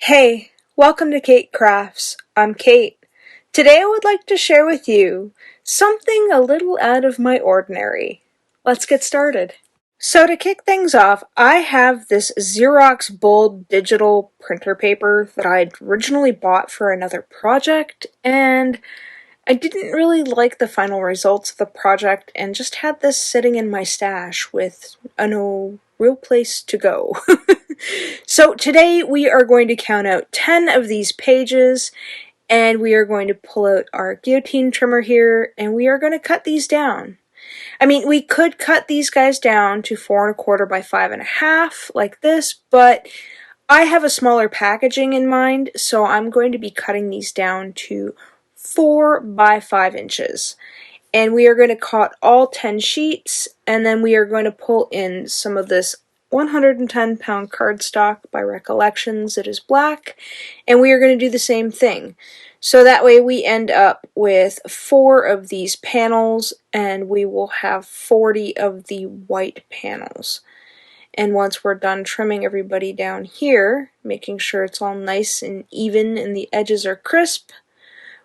Hey, welcome to Keight Krafts. I'm Keight. Today I would like to share with you something a little out of my ordinary. Let's get started. So to kick things off, I have this Xerox bold digital printer paper that I'd originally bought for another project, and I didn't really like the final results of the project and just had this sitting in my stash with no real place to go. So today we are going to count out 10 of these pages, and we are going to pull out our guillotine trimmer here, and we are going to cut these down. I mean, we could cut these guys down to 4 1/4 by 5 1/2 like this, but I have a smaller packaging in mind, so I'm going to be cutting these down to 4 by 5 inches. And we are going to cut all 10 sheets, and then we are going to pull in some of this 110-pound cardstock by Recollections. It is black, and we are going to do the same thing. So that way we end up with 4 of these panels, and we will have 40 of the white panels. And once we're done trimming everybody down here, making sure it's all nice and even and the edges are crisp,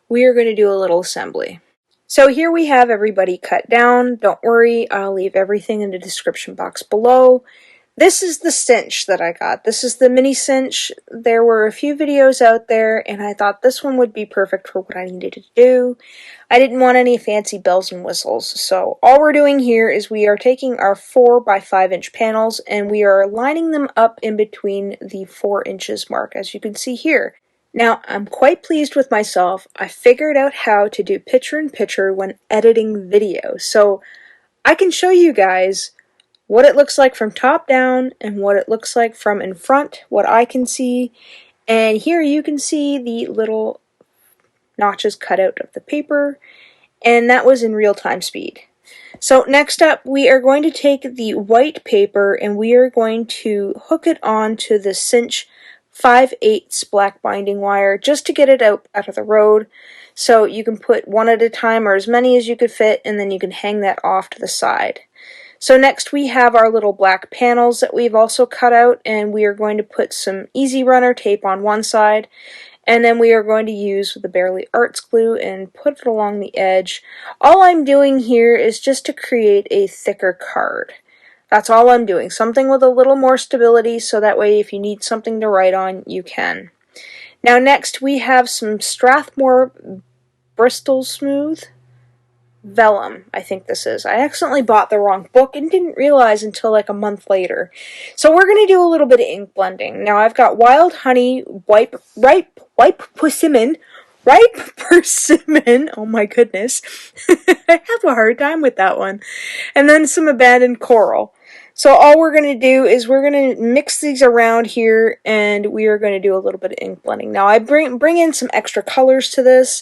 we are going to do a little assembly. So here we have everybody cut down. Don't worry, I'll leave everything in the description box below. This is the cinch that I got. This is the mini cinch. There were a few videos out there, and I thought this one would be perfect for what I needed to do. I didn't want any fancy bells and whistles, so all we're doing here is we are taking our 4 by 5 inch panels, and we are lining them up in between the 4 inches mark, as you can see here. Now, I'm quite pleased with myself. I figured out how to do picture-in-picture when editing video, so I can show you guys what it looks like from top down and what it looks like from in front, what I can see. And here you can see the little notches cut out of the paper, and that was in real-time speed. So next up, we are going to take the white paper and we are going to hook it onto the Cinch 5/8 black binding wire just to get it out of the road. So you can put one at a time or as many as you could fit, and then you can hang that off to the side. So next we have our little black panels that we've also cut out, and we are going to put some Easy Runner tape on one side, and then we are going to use the Barely Arts glue and put it along the edge. All I'm doing here is just to create a thicker card. That's all I'm doing, something with a little more stability, so that way if you need something to write on, you can. Now next we have some Strathmore Bristol Smooth Vellum, I think this is. I accidentally bought the wrong book and didn't realize until like a month later. So we're going to do a little bit of ink blending. Now I've got Wild Honey, ripe Persimmon, oh my goodness. I have a hard time with that one. And then some Abandoned Coral. So all we're going to do is we're going to mix these around here, and we are going to do a little bit of ink blending. Now I bring in some extra colors to this,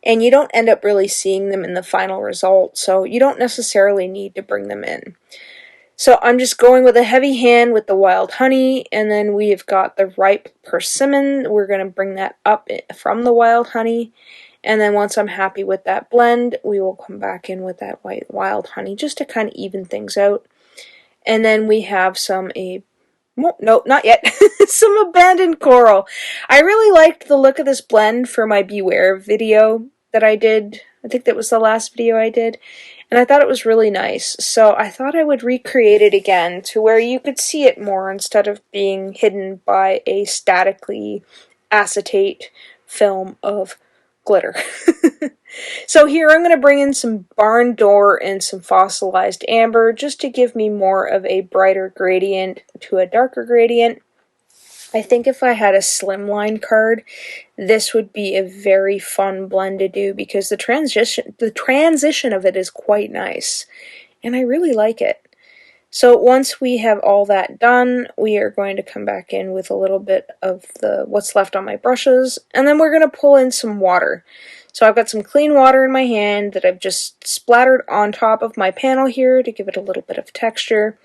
and you don't end up really seeing them in the final result, so you don't necessarily need to bring them in. So I'm just going with a heavy hand with the Wild Honey, and then we have got the ripe Persimmon. We're going to bring that up from the Wild Honey, and then once I'm happy with that blend, we will come back in with that Wild Honey just to kind of even things out. And then we have some no, not yet. Some Abandoned Coral. I really liked the look of this blend for my Beware video that I did. I think that was the last video I did. And I thought it was really nice. So I thought I would recreate it again to where you could see it more instead of being hidden by a statically acetate film of glitter. So here I'm going to bring in some Barn Door and some Fossilized Amber just to give me more of a brighter gradient to a darker gradient. I think if I had a slimline card, this would be a very fun blend to do because the transition of it is quite nice, and I really like it. So once we have all that done, we are going to come back in with a little bit of what's left on my brushes, and then we're going to pull in some water. So I've got some clean water in my hand that I've just splattered on top of my panel here to give it a little bit of texture.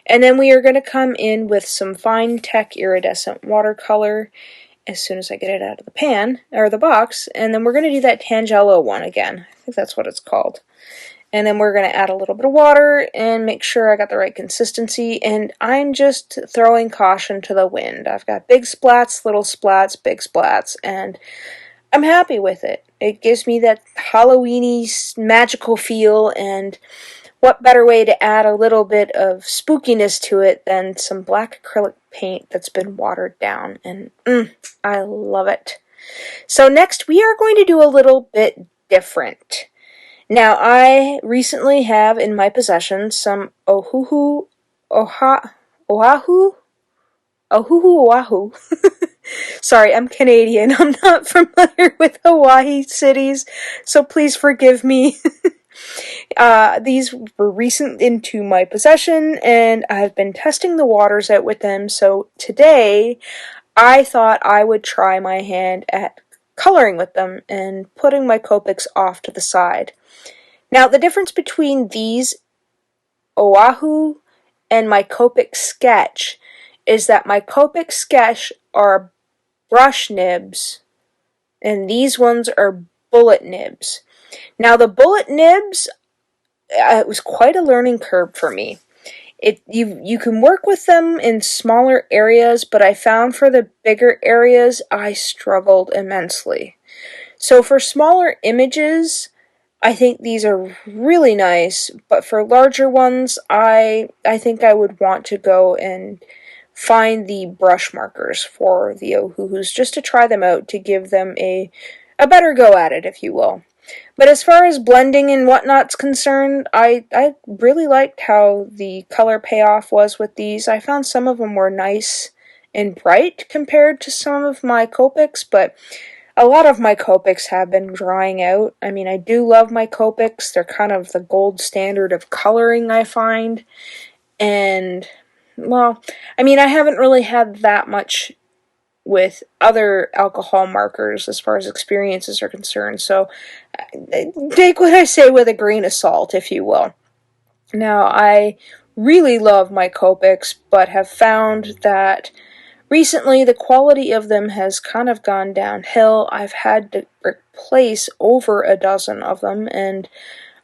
And then we are going to come in with some Fine Tech Iridescent watercolor as soon as I get it out of the pan, or the box, and then we're going to do that Tangelo one again. I think that's what it's called. And then we're going to add a little bit of water and make sure I got the right consistency. And I'm just throwing caution to the wind. I've got big splats, little splats, big splats, and I'm happy with it. It gives me that Halloween-y magical feel, and what better way to add a little bit of spookiness to it than some black acrylic paint that's been watered down, and I love it. So next we are going to do a little bit different. Now I recently have in my possession some Ohuhu, Oahu, Oahu. Sorry, I'm Canadian. I'm not familiar with Hawaii cities, so please forgive me. These were recent into my possession, and I've been testing the waters out with them, so today I thought I would try my hand at coloring with them and putting my Copics off to the side. Now, the difference between these Oahu and my Copic Sketch is that my Copic Sketch are brush nibs, and these ones are bullet nibs. Now, the bullet nibs, it was quite a learning curve for me. You can work with them in smaller areas, but I found for the bigger areas, I struggled immensely. So for smaller images, I think these are really nice, but for larger ones, I think I would want to go and find the brush markers for the Ohuhus just to try them out, to give them a better go at it, if you will. But as far as blending and whatnot's concerned, I really liked how the color payoff was with these. I found some of them were nice and bright compared to some of my Copics, but a lot of my Copics have been drying out. I mean, I do love my Copics. They're kind of the gold standard of coloring, I find. And, well, I mean, I haven't really had that much with other alcohol markers as far as experiences are concerned, so take what I say with a grain of salt, if you will. Now, I really love my Copics, but have found that recently the quality of them has kind of gone downhill. I've had to replace over a dozen of them, and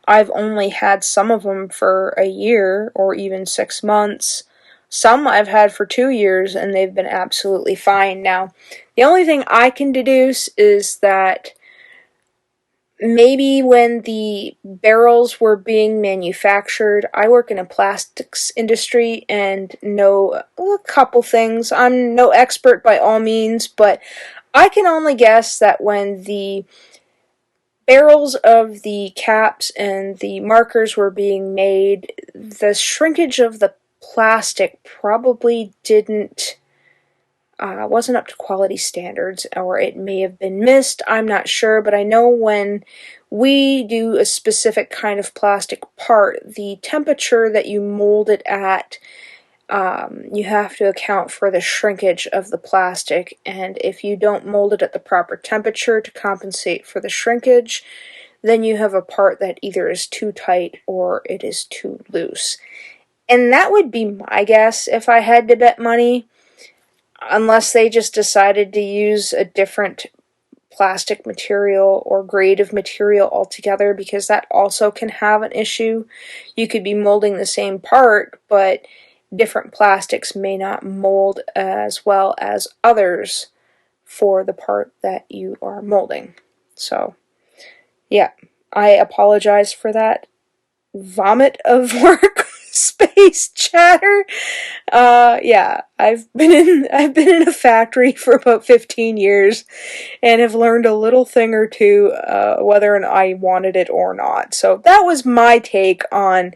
I've only had some of them for a year or even 6 months. Some I've had for 2 years, and they've been absolutely fine. Now, the only thing I can deduce is that maybe when the barrels were being manufactured, I work in a plastics industry and know a couple things. I'm no expert by all means, but I can only guess that when the barrels of the caps and the markers were being made, the shrinkage of the plastic probably wasn't up to quality standards, or it may have been missed. I'm not sure, but I know when we do a specific kind of plastic part, the temperature that you mold it at, you have to account for the shrinkage of the plastic, and if you don't mold it at the proper temperature to compensate for the shrinkage, then you have a part that either is too tight or it is too loose. And that would be my guess if I had to bet money, unless they just decided to use a different plastic material or grade of material altogether, because that also can have an issue. You could be molding the same part, but different plastics may not mold as well as others for the part that you are molding. So, yeah, I apologize for that vomit of workspace chatter. Yeah, I've been in a factory for about 15 years and have learned a little thing or two, whether I wanted it or not. So that was my take on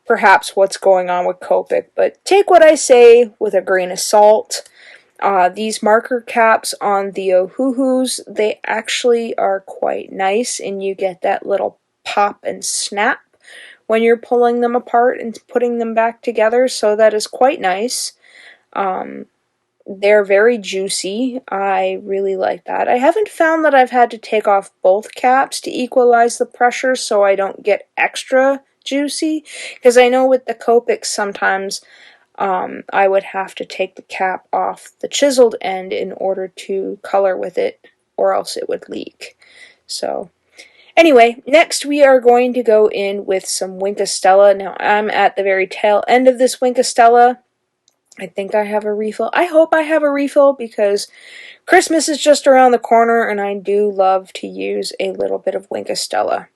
perhaps what's going on with Copic, but take what I say with a grain of salt. These marker caps on the Ohuhus, they actually are quite nice, and you get that little pop and snap when you're pulling them apart and putting them back together, so that is quite nice. They're very juicy. I really like that. I haven't found that I've had to take off both caps to equalize the pressure so I don't get extra juicy, because I know with the Copics sometimes I would have to take the cap off the chiseled end in order to color with it, or else it would leak. So, Anyway, next we are going to go in with some Wink Stella. Now I'm at the very tail end of this Wink Stella. I think I have a refill. I hope I have a refill because Christmas is just around the corner and I do love to use a little bit of Wink Stella.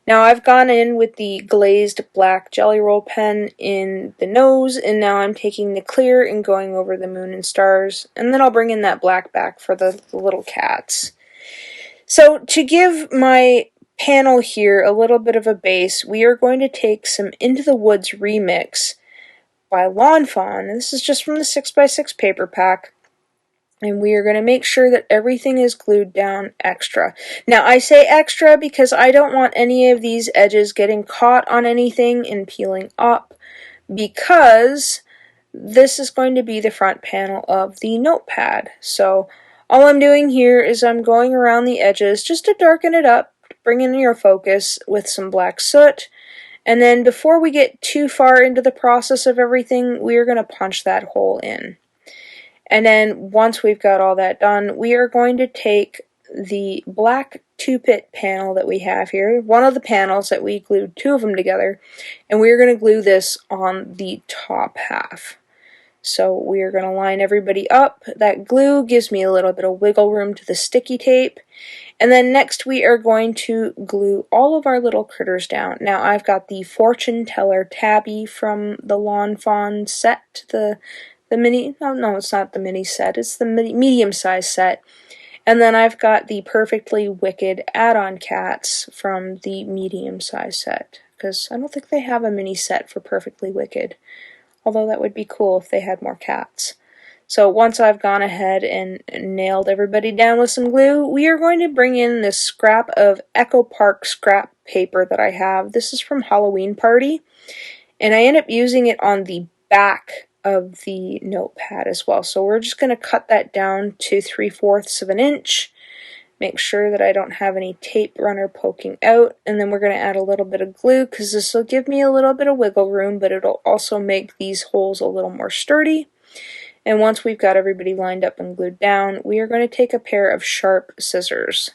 Now I've gone in with the glazed black jelly roll pen in the nose, and now I'm taking the clear and going over the moon and stars, and then I'll bring in that black back for the little cats. So to give my panel here a little bit of a base, we are going to take some Into the Woods Remix by Fawn. This is just from the 6x6 paper pack. And we are going to make sure that everything is glued down extra. Now, I say extra because I don't want any of these edges getting caught on anything and peeling up, because this is going to be the front panel of the notepad. So all I'm doing here is I'm going around the edges just to darken it up, bring in your focus with some black soot. And then before we get too far into the process of everything, we are going to punch that hole in. And then once we've got all that done, we are going to take the black 2-pit panel that we have here, one of the panels that we glued 2 of them together, and we're going to glue this on the top half. So we are going to line everybody up. That glue gives me a little bit of wiggle room to the sticky tape. And then next we are going to glue all of our little critters down. Now I've got the Fortune Teller Tabby from the Fawn set, the mini, no, it's not the mini set, it's the medium size set. And then I've got the Perfectly Wicked add-on cats from the medium size set, because I don't think they have a mini set for Perfectly Wicked, although that would be cool if they had more cats. So once I've gone ahead and nailed everybody down with some glue, we are going to bring in this scrap of Echo Park scrap paper that I have. This is from Halloween Party, and I end up using it on the back of the notepad as well. So we're just going to cut that down to 3/4 of an inch. Make sure that I don't have any tape runner poking out, and then we're going to add a little bit of glue because this will give me a little bit of wiggle room, but it'll also make these holes a little more sturdy. And once we've got everybody lined up and glued down, we are going to take a pair of sharp scissors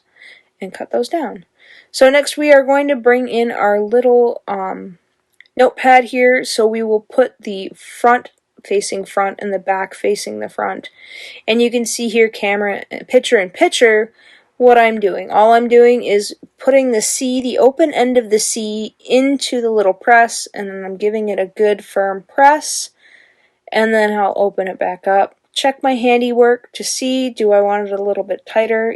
and cut those down. So next we are going to bring in our little notepad here. So we will put the front facing front and the back facing the front. And you can see here, camera, picture in picture, what I'm doing. All I'm doing is putting the C, the open end of the C, into the little press, and then I'm giving it a good firm press, and then I'll open it back up. Check my handiwork to see, do I want it a little bit tighter?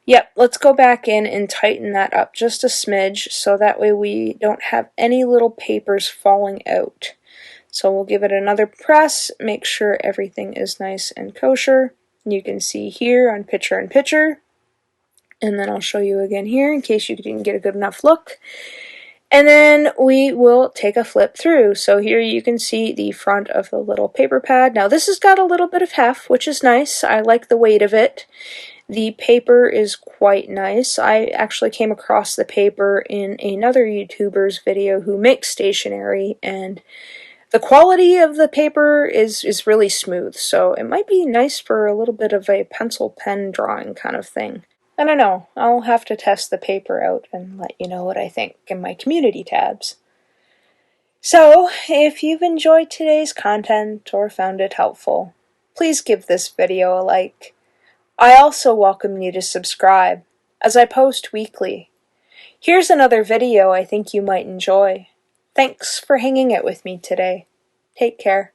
Yep, let's go back in and tighten that up just a smidge, so that way we don't have any little papers falling out. So we'll give it another press, make sure everything is nice and kosher. You can see here on picture in picture, and then I'll show you again here in case you didn't get a good enough look. And then we will take a flip through. So here you can see the front of the little paper pad. Now this has got a little bit of heft, which is nice. I like the weight of it. The paper is quite nice. I actually came across the paper in another YouTuber's video who makes stationery, and the quality of the paper is really smooth, so it might be nice for a little bit of a pencil pen drawing kind of thing. I don't know. I'll have to test the paper out and let you know what I think in my community tabs. So, if you've enjoyed today's content or found it helpful, please give this video a like. I also welcome you to subscribe, as I post weekly. Here's another video I think you might enjoy. Thanks for hanging out with me today. Take care.